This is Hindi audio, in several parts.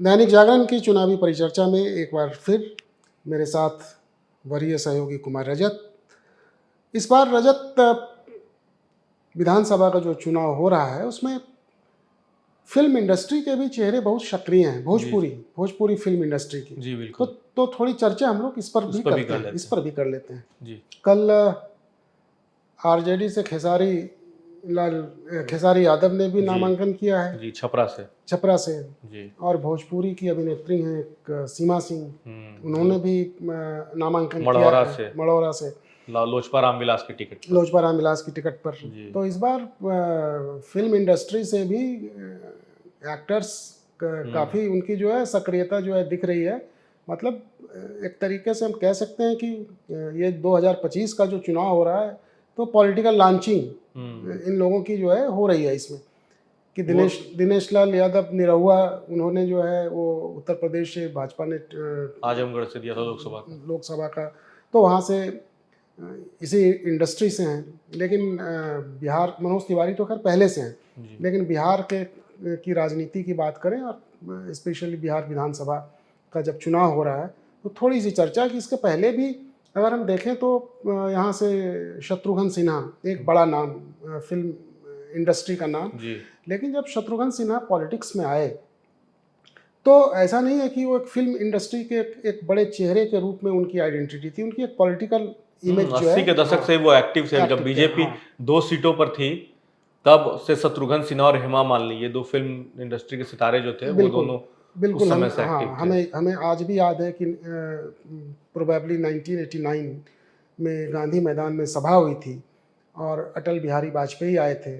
दैनिक जागरण की चुनावी परिचर्चा में एक बार फिर मेरे साथ वरीय सहयोगी कुमार रजत। इस बार रजत, विधानसभा का जो चुनाव हो रहा है उसमें फिल्म इंडस्ट्री के भी चेहरे बहुत सक्रिय हैं, भोजपुरी फिल्म इंडस्ट्री की। जी बिल्कुल। तो थोड़ी चर्चा हम लोग इस पर भी कर लेते हैं। जी। कल आरजेडी से खेसारी यादव ने भी नामांकन किया है जी, छपरा से जी। और भोजपुरी की अभिनेत्री हैं एक सीमा सिंह, उन्होंने भी नामांकन किया है मढ़ौरा से, लोजपा रामविलास की टिकट पर। तो इस बार फिल्म इंडस्ट्री से भी एक्टर्स काफ़ी उनकी जो है सक्रियता जो है दिख रही है। मतलब एक तरीके से हम कह सकते हैं कि ये 2025 का जो चुनाव हो रहा है तो पॉलिटिकल लॉन्चिंग इन लोगों की जो है हो रही है इसमें, कि दिनेश लाल यादव निरहुआ, उन्होंने जो है वो उत्तर प्रदेश से भाजपा ने आजमगढ़ से दिया था लोकसभा का, तो वहाँ से इसी इंडस्ट्री से हैं। लेकिन बिहार, मनोज तिवारी तो खैर पहले से हैं, लेकिन बिहार की राजनीति की बात करें और स्पेशली बिहार विधानसभा का जब चुनाव हो रहा है तो थोड़ी सी चर्चा कि इसके पहले भी अगर हम देखें तो यहाँ से शत्रुघ्न सिन्हा एक बड़ा नाम, फिल्म इंडस्ट्री का नाम, लेकिन जब शत्रुघ्न सिन्हा पॉलिटिक्स में आए तो ऐसा नहीं है कि वो एक फिल्म इंडस्ट्री के एक बड़े चेहरे के रूप में उनकी आइडेंटिटी थी, उनकी एक पॉलिटिकल इमेज जो है 80 के दशक से वो एक्टिव थे। जब बीजेपी 2 सीटों पर थी तब से शत्रुघ्न सिन्हा और हेमा मालिनी, ये 2 फिल्म इंडस्ट्री के सितारे जो थे वो दोनों बिल्कुल समय से एक्टिव थे। हमें आज भी याद है कि प्रोबेबली 1989 में गांधी मैदान में सभा हुई थी और अटल बिहारी वाजपेयी आए थे,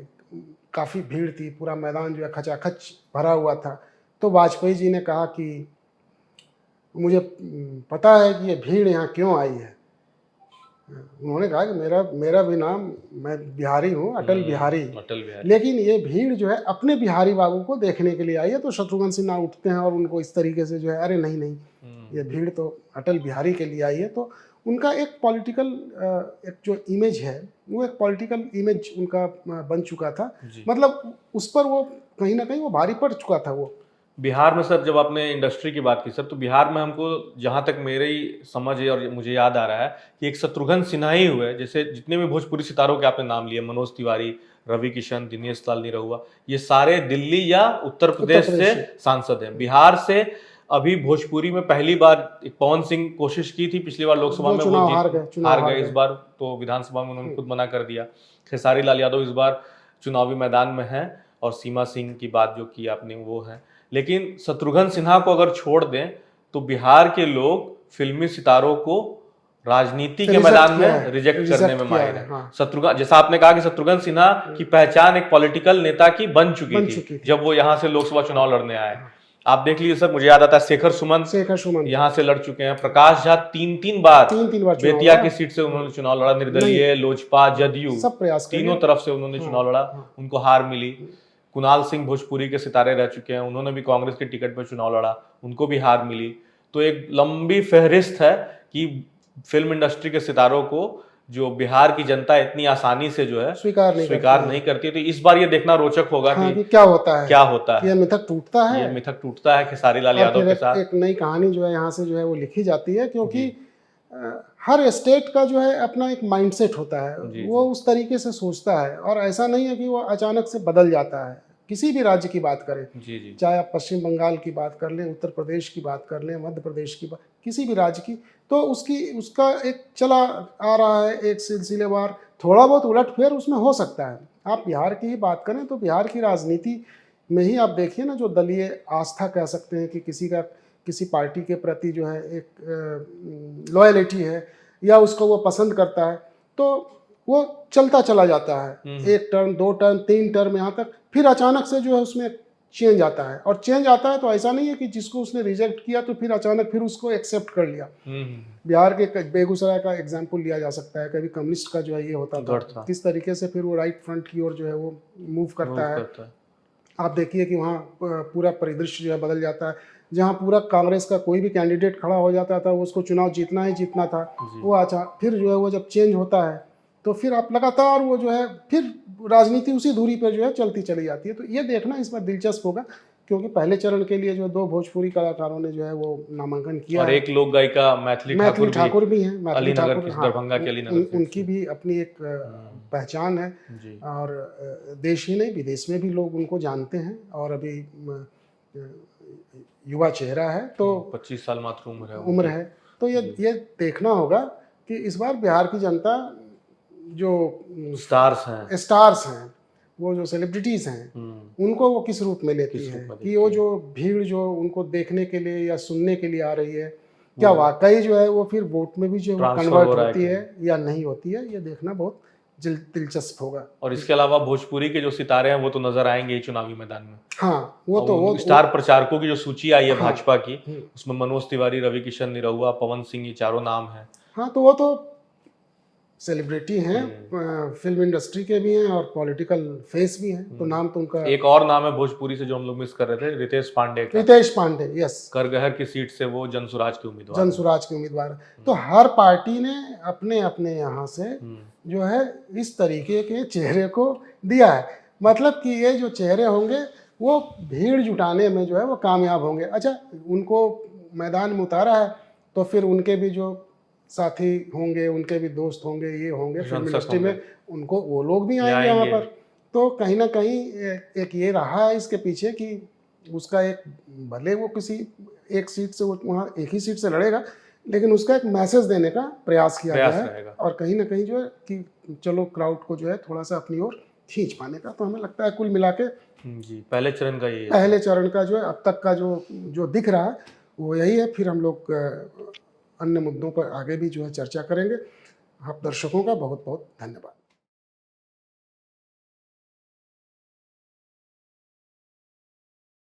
काफ़ी भीड़ थी, पूरा मैदान जो है खचाखच भरा हुआ था। तो वाजपेयी जी ने कहा कि मुझे पता है कि ये भीड़ यहाँ क्यों आई है। उन्होंने कहा कि मेरा भी नाम, मैं बिहारी हूँ, अटल बिहारी, लेकिन ये भीड़ जो है अपने बिहारी बाबू को देखने के लिए आई है। तो शत्रुघ्न सिन्हा उठते हैं और उनको इस तरीके से जो है, अरे नहीं, ये भीड़ तो अटल बिहारी के लिए आई है। तो उनका एक पॉलिटिकल एक जो इमेज है वो एक पॉलिटिकल इमेज उनका बन चुका था, मतलब उस पर वो कहीं ना कहीं वो भारी पड़ चुका था। वो बिहार में सर, जब आपने इंडस्ट्री की बात की सर, तो बिहार में हमको जहाँ तक मेरी समझ है और मुझे याद आ रहा है कि एक शत्रुघ्न सिन्हा ही हुए, जैसे जितने भी भोजपुरी सितारों के आपने नाम लिए, मनोज तिवारी, रवि किशन, दिनेश लाल निरहुआ, ये सारे दिल्ली या उत्तर प्रदेश से सांसद हैं। बिहार से अभी भोजपुरी में पहली बार एक पवन सिंह कोशिश की थी, पिछली बार लोकसभा में वो हार गए। इस बार तो विधानसभा में उन्होंने खुद मना कर दिया। खेसारी लाल यादव इस बार चुनावी मैदान में हैं और सीमा सिंह की बात जो की आपने वो है। लेकिन शत्रुघ्न सिन्हा को अगर छोड़ दें तो बिहार के लोग फिल्मी सितारों को राजनीति के मैदान में रिजेक्ट करने में माहिर है। शत्रुघ्न, जैसा आपने कहा कि शत्रुघ्न सिन्हा की पहचान एक पॉलिटिकल नेता की बन चुकी थी जब वो यहाँ से लोकसभा चुनाव लड़ने आए। आप देख लीजिए सर, मुझे याद आता है शेखर सुमन यहाँ से लड़ चुके हैं। प्रकाश झा तीन बार बेतिया की सीट से उन्होंने चुनाव लड़ा, निर्दलीय, लोजपा, जदयू, तीनों तरफ से उन्होंने चुनाव लड़ा, उनको हार मिली। कुणाल सिंह भोजपुरी के सितारे रह चुके हैं, उन्होंने भी कांग्रेस के टिकट पर चुनाव लड़ा, उनको भी हार मिली। तो एक लंबी फहरिस्त है कि फिल्म इंडस्ट्री के सितारों को जो बिहार की जनता इतनी आसानी से जो है स्वीकार नहीं करती। तो इस बार ये देखना रोचक होगा कि क्या होता है। ये मिथक टूटता है खेसारी लाल यादव के साथ। एक नई कहानी जो है यहाँ से जो है वो लिखी जाती है, क्योंकि हर स्टेट का जो है अपना एक माइंडसेट होता है, वो उस तरीके से सोचता है और ऐसा नहीं है कि वो अचानक से बदल जाता है। किसी भी राज्य की बात करें, चाहे आप पश्चिम बंगाल की बात कर लें, उत्तर प्रदेश की बात कर लें, मध्य प्रदेश की बात, किसी भी राज्य की, तो उसका एक चला आ रहा है एक सिलसिलेवार, थोड़ा बहुत उलटफेर उसमें हो सकता है। आप बिहार की ही बात करें तो बिहार की राजनीति में ही आप देखिए ना, जो दलीय आस्था कह सकते हैं कि किसी पार्टी के प्रति जो है एक लॉयलिटी है या उसको वो पसंद करता है, तो वो चलता चला जाता है, 1 टर्म 2 टर्म 3 टर्म यहाँ तक, फिर अचानक से जो है उसमें चेंज आता है। और चेंज आता है तो ऐसा नहीं है कि जिसको उसने रिजेक्ट किया तो फिर अचानक फिर उसको एक्सेप्ट कर लिया। बिहार के बेगूसराय का एग्जाम्पल लिया जा सकता है, कभी कम्युनिस्ट का जो है ये होता था, किस तरीके से फिर वो राइट फ्रंट की ओर जो है वो मूव करता है। आप देखिए कि वहाँ पूरा परिदृश्य जो है बदल जाता है। जहाँ पूरा कांग्रेस का कोई भी कैंडिडेट खड़ा हो जाता था, वो उसको चुनाव जीतना ही जीतना था, वो अच्छा फिर जो है वो जब चेंज होता है तो फिर आप लगातार वो जो है फिर राजनीति उसी दूरी पर जो है चलती चली जाती है। तो ये देखना इस बार दिलचस्प होगा क्योंकि पहले चरण के लिए जो 2 भोजपुरी कलाकारों ने जो है वो नामांकन किया और है। एक लोक गायिका मैथिली मैथिली ठाकुर भी हैं, मैथिली अली नगर ठाकुर, की, हाँ, दरभंगा के अली नगर से। उनकी भी अपनी एक पहचान है। जी। और देश ही नहीं विदेश में भी लोग उनको जानते हैं। और अभी युवा चेहरा है तो 25 साल मात्र उम्र है उम्र उनकी। है, तो ये देखना होगा कि इस बार बिहार की जनता जो स्टार्स हैं, वो जो सेलिब्रिटीज हैं, उनको वो किस रूप में लेती है, कि वो जो भीड़ जो उनको देखने के लिए या सुनने के लिए आ रही है, क्या वाकई जो है वो फिर वोट में भी जो कन्वर्ट होती है या नहीं होती है, ये देखना बहुत दिलचस्प होगा। और इसके अलावा भोजपुरी के जो सितारे हैं वो तो नजर आएंगे ही चुनावी मैदान में। हाँ, वो स्टार प्रचारकों की जो सूची आई है हाँ, भाजपा की, उसमें मनोज तिवारी, रवि किशन निरहुआ, पवन सिंह, ये चारों नाम हैं। हाँ, तो वो तो सेलिब्रिटी हैं, फिल्म इंडस्ट्री के भी हैं और पॉलिटिकल फेस भी हैं, तो नाम तो उनका। एक और नाम है भोजपुरी से जो हम लोग मिस कर रहे थे, रितेश पांडे का। रितेश पांडे, यस, करगहर की सीट से वो जनसुराज के उम्मीदवार तो हर पार्टी ने अपने अपने यहाँ से जो है इस तरीके के चेहरे को दिया है। मतलब कि ये जो चेहरे होंगे वो भीड़ जुटाने में जो है वो कामयाब होंगे। अच्छा, उनको मैदान में उतारा है तो फिर उनके भी जो साथी होंगे, उनके भी दोस्त होंगे, ये होंगे फिल्म इंडस्ट्री में, उनको वो लोग भी आएंगे यहाँ पर। तो कहीं ना कहीं एक ये रहा है इसके पीछे कि उसका एक, भले वो किसी एक सीट से, वो वहाँ एक ही सीट से लड़ेगा, लेकिन उसका एक मैसेज देने का प्रयास किया गया है। और कहीं ना कहीं जो है कि चलो क्राउड को जो है थोड़ा सा अपनी ओर खींच पाने का। तो हमें लगता है कुल मिला के जी पहले चरण का जो है अब तक का जो दिख रहा है वो यही है। फिर हम लोग अन्य मुद्दों पर आगे भी जो है चर्चा करेंगे। आप दर्शकों का बहुत बहुत धन्यवाद।